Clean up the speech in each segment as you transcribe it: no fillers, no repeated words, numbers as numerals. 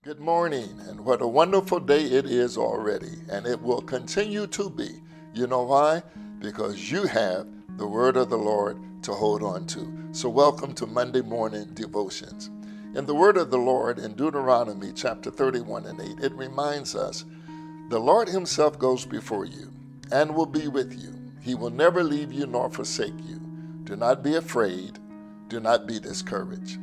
Good morning, and what a wonderful day it is already, and it will continue to be. You know why? Because you have the word of the Lord to hold on to. So welcome to Monday morning devotions. In the word of the Lord in Deuteronomy chapter 31 and 8, it reminds us, the Lord himself goes before you and will be with you. He will never leave you nor forsake you. Do not be afraid. Do not be discouraged.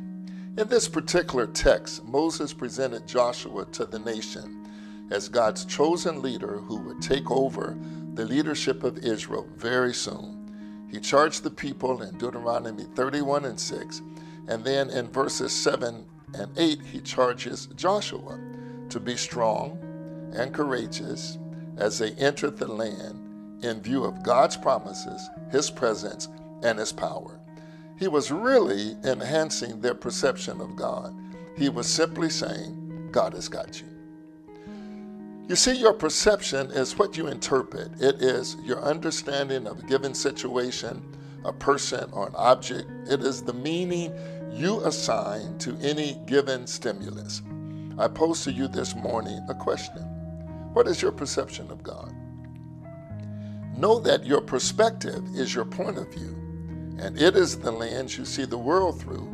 In this particular text, Moses presented Joshua to the nation as God's chosen leader who would take over the leadership of Israel very soon. He charged the people in Deuteronomy 31 and 6, and then in verses 7 and 8, he charges Joshua to be strong and courageous as they enter the land in view of God's promises, his presence, and his power. He was really enhancing their perception of God. He was simply saying, God has got you. You see, your perception is what you interpret. It is your understanding of a given situation, a person, or an object. It is the meaning you assign to any given stimulus. I pose to you this morning a question. What is your perception of God? Know that your perspective is your point of view, and it is the lens you see the world through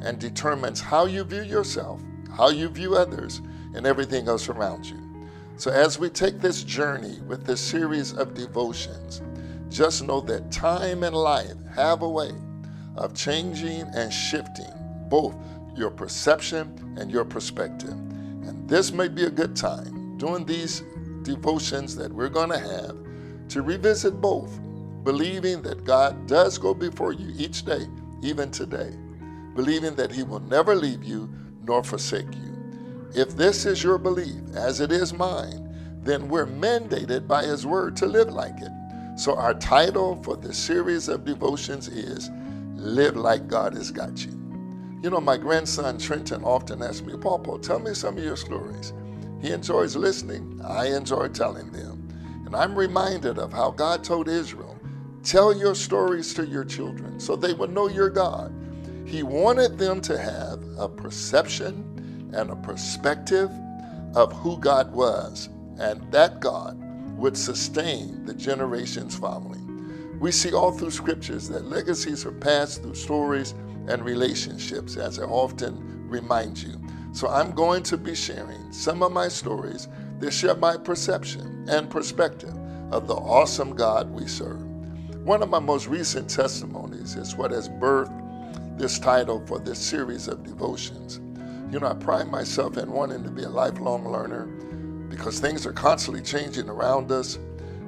and determines how you view yourself, how you view others, and everything else around you. So as we take this journey with this series of devotions, just know that time and life have a way of changing and shifting both your perception and your perspective. And this may be a good time during these devotions that we're going to have to revisit both, believing that God does go before you each day, even today, believing that he will never leave you nor forsake you. If this is your belief, as it is mine, then we're mandated by his word to live like it. So our title for this series of devotions is Live Like God Has Got You. You know, my grandson Trenton often asks me, Papa, tell me some of your stories. He enjoys listening. I enjoy telling them. And I'm reminded of how God told Israel, tell your stories to your children so they will know your God. He wanted them to have a perception and a perspective of who God was, and that God would sustain the generations following. We see all through scriptures that legacies are passed through stories and relationships, as I often remind you. So I'm going to be sharing some of my stories that share my perception and perspective of the awesome God we serve. One of my most recent testimonies is what has birthed this title for this series of devotions. You know, I pride myself in wanting to be a lifelong learner because things are constantly changing around us.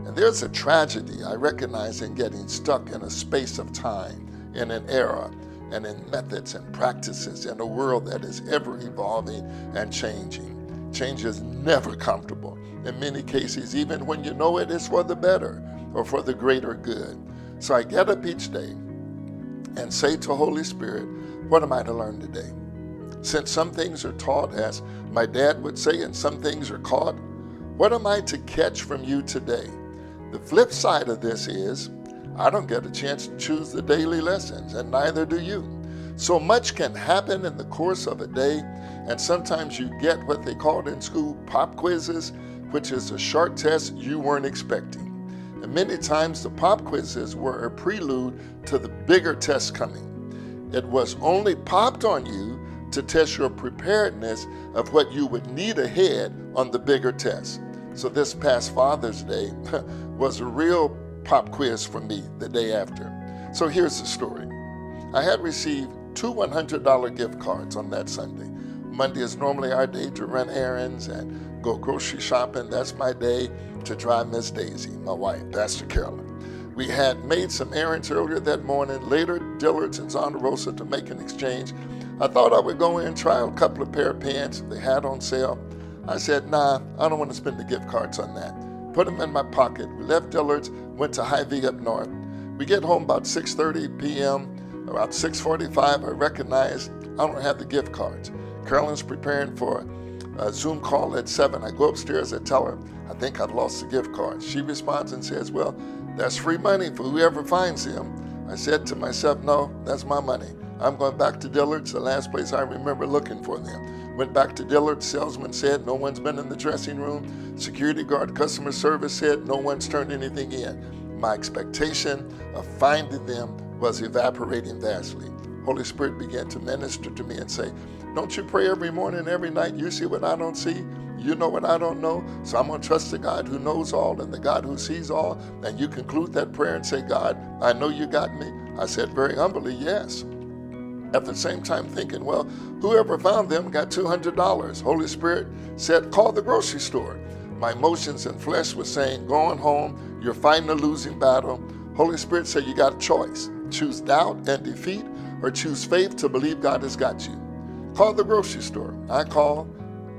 And there's a tragedy I recognize in getting stuck in a space of time, in an era, and in methods and practices in a world that is ever evolving and changing. Change is never comfortable. In many cases, even when you know it is for the better or for the greater good. So I get up each day and say to Holy Spirit, what am I to learn today? Since some things are taught, as my dad would say, and some things are caught, what am I to catch from you today? The flip side of this is, I don't get a chance to choose the daily lessons, and neither do you. So much can happen in the course of a day, and sometimes you get what they called in school pop quizzes, which is a short test you weren't expecting. And many times the pop quizzes were a prelude to the bigger test coming. It was only popped on you to test your preparedness of what you would need ahead on the bigger test. So this past Father's Day was a real pop quiz for me the day after. So here's the story. I had received 2 $100 gift cards on that Sunday. Monday is normally our day to run errands and go grocery shopping. That's my day to drive Miss Daisy, my wife, Pastor Carolyn. We had made some errands earlier that morning, later Dillard's and Santa Rosa to make an exchange. I thought I would go in and try a couple of pair of pants they had on sale. I said, nah, I don't want to spend the gift cards on that. Put them in my pocket. We left Dillard's, went to Hy-Vee up north. We get home about 6:30 p.m. About 6:45, I recognized I don't have the gift cards. Carolyn's preparing for a Zoom call at 7. I go upstairs, I tell her, I think I've lost the gift cards. She responds and says, well, that's free money for whoever finds them. I said to myself, no, that's my money. I'm going back to Dillard's, the last place I remember looking for them. Went back to Dillard, salesman said no one's been in the dressing room. Security guard, customer service said no one's turned anything in. My expectation of finding them was evaporating vastly. Holy Spirit began to minister to me and say, don't you pray every morning, every night? You see what I don't see? You know what I don't know? So I'm going to trust the God who knows all and the God who sees all. And you conclude that prayer and say, God, I know you got me. I said very humbly, yes. At the same time thinking, well, whoever found them got $200. Holy Spirit said, call the grocery store. My emotions and flesh was saying, going home, you're fighting a losing battle. Holy Spirit said, you got a choice. Choose doubt and defeat, or choose faith to believe God has got you. Call the grocery store. I called,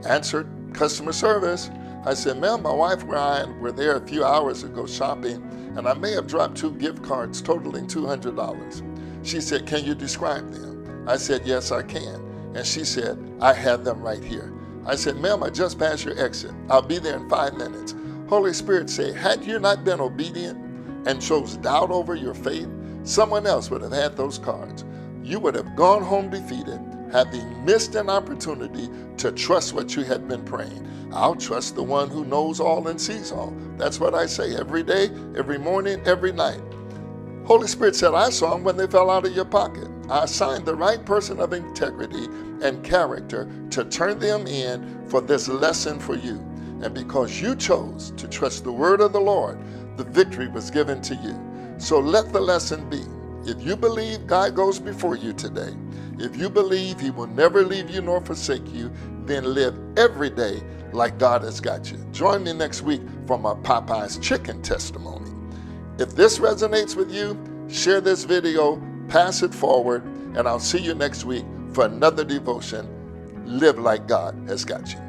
answered customer service. I said, ma'am, my wife and I were there a few hours ago shopping, and I may have dropped 2 gift cards totaling $200. She said, can you describe them? I said, yes, I can. And she said, I have them right here. I said, ma'am, I just passed your exit. I'll be there in 5 minutes. Holy Spirit said, had you not been obedient and chose doubt over your faith, someone else would have had those cards. You would have gone home defeated, having missed an opportunity to trust what you had been praying. I'll trust the one who knows all and sees all. That's what I say every day, every morning, every night. Holy Spirit said, I saw them when they fell out of your pocket. I assigned the right person of integrity and character to turn them in for this lesson for you. And because you chose to trust the word of the Lord, the victory was given to you. So let the lesson be. If you believe God goes before you today, if you believe he will never leave you nor forsake you, then live every day like God has got you. Join me next week for my Popeye's chicken testimony. If this resonates with you, share this video, pass it forward, and I'll see you next week for another devotion. Live like God has got you.